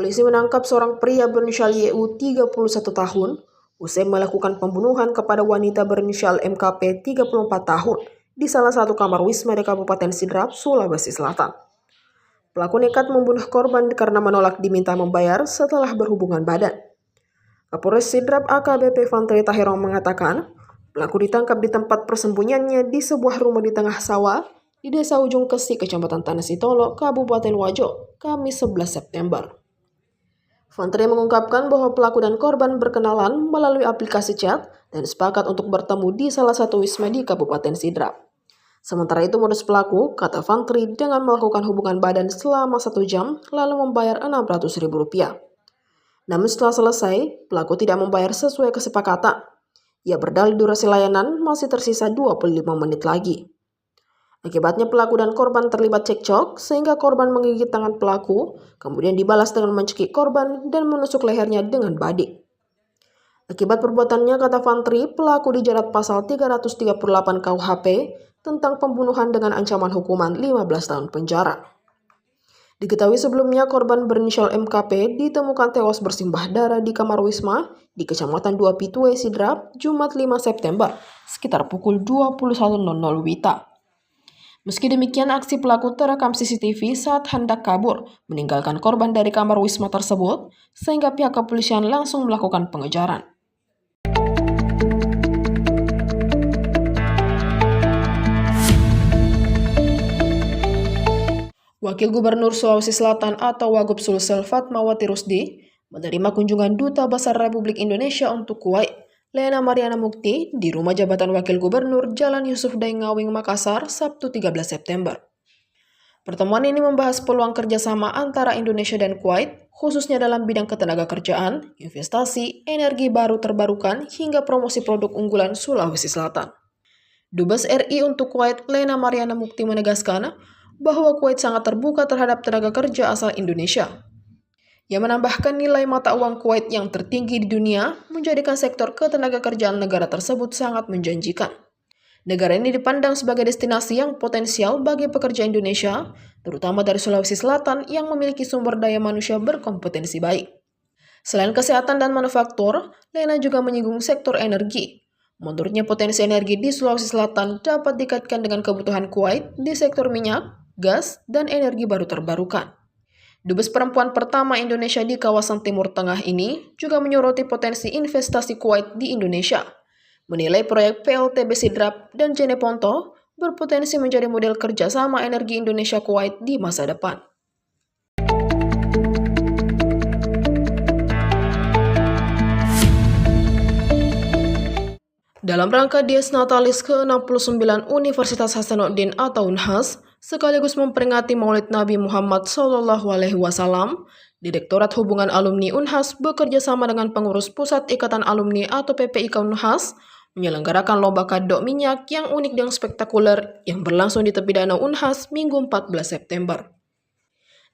Polisi menangkap seorang pria berinisial YU 31 tahun usai melakukan pembunuhan kepada wanita berinisial MKP 34 tahun di salah satu kamar wisma di Kabupaten Sidrap, Sulawesi Selatan. Pelaku nekat membunuh korban karena menolak diminta membayar setelah berhubungan badan. Kapolres Sidrap AKBP Fantri Tahirong mengatakan, pelaku ditangkap di tempat persembunyiannya di sebuah rumah di tengah sawah di Desa Ujung Kesi, Kecamatan Tanah Sitolo, Kabupaten Wajo, Kamis 11 September. Fantri mengungkapkan bahwa pelaku dan korban berkenalan melalui aplikasi chat dan sepakat untuk bertemu di salah satu wisma di Kabupaten Sidrap. Sementara itu modus pelaku, kata Fantri, dengan melakukan hubungan badan selama 1 jam lalu membayar Rp600.000. Namun setelah selesai, pelaku tidak membayar sesuai kesepakatan. Ia berdalih durasi layanan masih tersisa 25 menit lagi. Akibatnya pelaku dan korban terlibat cekcok sehingga korban menggigit tangan pelaku, kemudian dibalas dengan mencekik korban dan menusuk lehernya dengan badik. Akibat perbuatannya, kata Fantri, pelaku dijerat pasal 338 KUHP tentang pembunuhan dengan ancaman hukuman 15 tahun penjara. Diketahui sebelumnya korban berinisial MKP ditemukan tewas bersimbah darah di kamar wisma di Kecamatan 2 Pitue, Sidrap, Jumat 5 September, sekitar pukul 21.00 WITA. Meski demikian, aksi pelaku terekam CCTV saat hendak kabur, meninggalkan korban dari kamar wisma tersebut, sehingga pihak kepolisian langsung melakukan pengejaran. Wakil Gubernur Sulawesi Selatan atau Wagub Sulsel Fatmawati Rusdi menerima kunjungan Duta Besar Republik Indonesia untuk Kuwait, Lena Mariana Mukti, di Rumah Jabatan Wakil Gubernur Jalan Yusuf Daengawing, Makassar, Sabtu 13 September. Pertemuan ini membahas peluang kerjasama antara Indonesia dan Kuwait, khususnya dalam bidang ketenagakerjaan, investasi, energi baru terbarukan, hingga promosi produk unggulan Sulawesi Selatan. Dubes RI untuk Kuwait, Lena Mariana Mukti, menegaskan bahwa Kuwait sangat terbuka terhadap tenaga kerja asal Indonesia. Ia menambahkan nilai mata uang Kuwait yang tertinggi di dunia menjadikan sektor ketenagakerjaan negara tersebut sangat menjanjikan. Negara ini dipandang sebagai destinasi yang potensial bagi pekerja Indonesia, terutama dari Sulawesi Selatan yang memiliki sumber daya manusia berkompetensi baik. Selain kesehatan dan manufaktur, Lena juga menyinggung sektor energi. Menurutnya potensi energi di Sulawesi Selatan dapat dikaitkan dengan kebutuhan Kuwait di sektor minyak, gas, dan energi baru terbarukan. Dubes perempuan pertama Indonesia di kawasan Timur Tengah ini juga menyoroti potensi investasi Kuwait di Indonesia. Menilai proyek PLTB Sidrap dan Jeneponto berpotensi menjadi model kerjasama energi Indonesia-Kuwait di masa depan. Dalam rangka Dies Natalis ke-69 Universitas Hasanuddin atau UNHAS, sekaligus memperingati Maulid Nabi Muhammad SAW, Direktorat Hubungan Alumni UNHAS bekerja sama dengan pengurus Pusat Ikatan Alumni atau PPIK UNHAS menyelenggarakan lomba kado minyak yang unik dan spektakuler yang berlangsung di tepi danau UNHAS Minggu 14 September.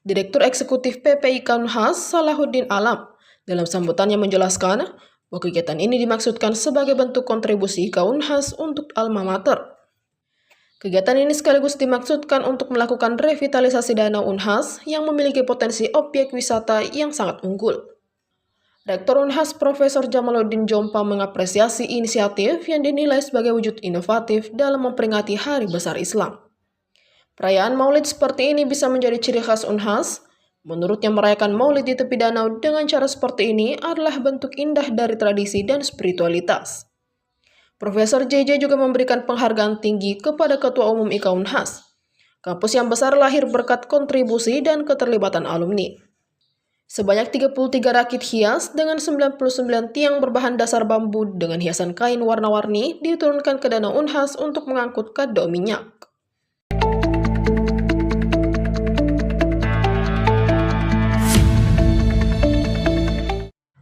Direktur Eksekutif PPIK UNHAS Salahuddin Alam dalam sambutannya menjelaskan bahwa kegiatan ini dimaksudkan sebagai bentuk kontribusi ke UNHAS untuk alma mater. Kegiatan ini sekaligus dimaksudkan untuk melakukan revitalisasi danau UNHAS yang memiliki potensi objek wisata yang sangat unggul. Rektor UNHAS Profesor Jamaluddin Jompa mengapresiasi inisiatif yang dinilai sebagai wujud inovatif dalam memperingati Hari Besar Islam. Perayaan Maulid seperti ini bisa menjadi ciri khas UNHAS. Menurutnya, merayakan Maulid di tepi danau dengan cara seperti ini adalah bentuk indah dari tradisi dan spiritualitas. Profesor JJ juga memberikan penghargaan tinggi kepada Ketua Umum IKA UNHAS. Kampus yang besar lahir berkat kontribusi dan keterlibatan alumni. Sebanyak 33 rakit hias dengan 99 tiang berbahan dasar bambu dengan hiasan kain warna-warni diturunkan ke danau UNHAS untuk mengangkut kado minyak.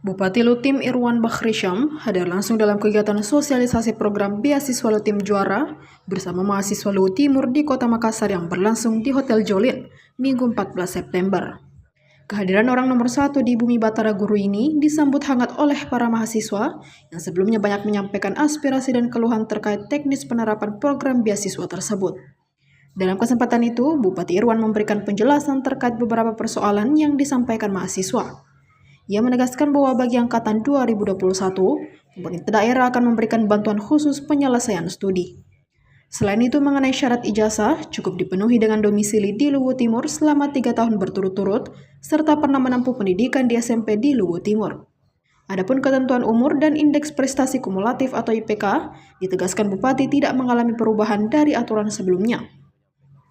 Bupati Lutim Irwan Bakhrisham hadir langsung dalam kegiatan sosialisasi program Beasiswa Lutim Juara bersama mahasiswa Luwu Timur di Kota Makassar yang berlangsung di Hotel Jolin, Minggu 14 September. Kehadiran orang nomor 1 di Bumi Batara Guru ini disambut hangat oleh para mahasiswa yang sebelumnya banyak menyampaikan aspirasi dan keluhan terkait teknis penerapan program beasiswa tersebut. Dalam kesempatan itu, Bupati Irwan memberikan penjelasan terkait beberapa persoalan yang disampaikan mahasiswa. Ia menegaskan bahwa bagi angkatan 2021, pemerintah daerah akan memberikan bantuan khusus penyelesaian studi. Selain itu, mengenai syarat ijazah, cukup dipenuhi dengan domisili di Luwu Timur selama 3 tahun berturut-turut, serta pernah menempuh pendidikan di SMP di Luwu Timur. Adapun ketentuan umur dan indeks prestasi kumulatif atau IPK, ditegaskan Bupati tidak mengalami perubahan dari aturan sebelumnya.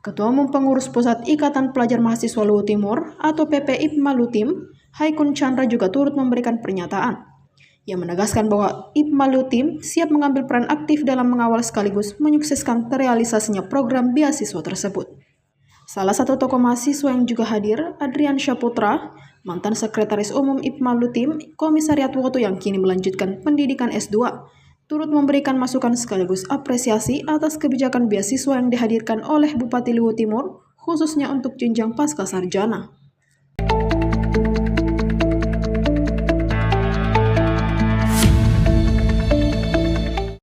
Ketua Umum Pengurus Pusat Ikatan Pelajar Mahasiswa Luwu Timur atau PPIPMA Lutim, Haikun Chandra juga turut memberikan pernyataan. Ia menegaskan bahwa IPMA Lutim siap mengambil peran aktif dalam mengawal sekaligus menyukseskan terrealisasinya program beasiswa tersebut. Salah satu tokoh mahasiswa yang juga hadir, Adrian Syaputra, mantan Sekretaris Umum IPMA Lutim, Komisariat Woto yang kini melanjutkan pendidikan S2, turut memberikan masukan sekaligus apresiasi atas kebijakan beasiswa yang dihadirkan oleh Bupati Luwu Timur, khususnya untuk jenjang pasca sarjana.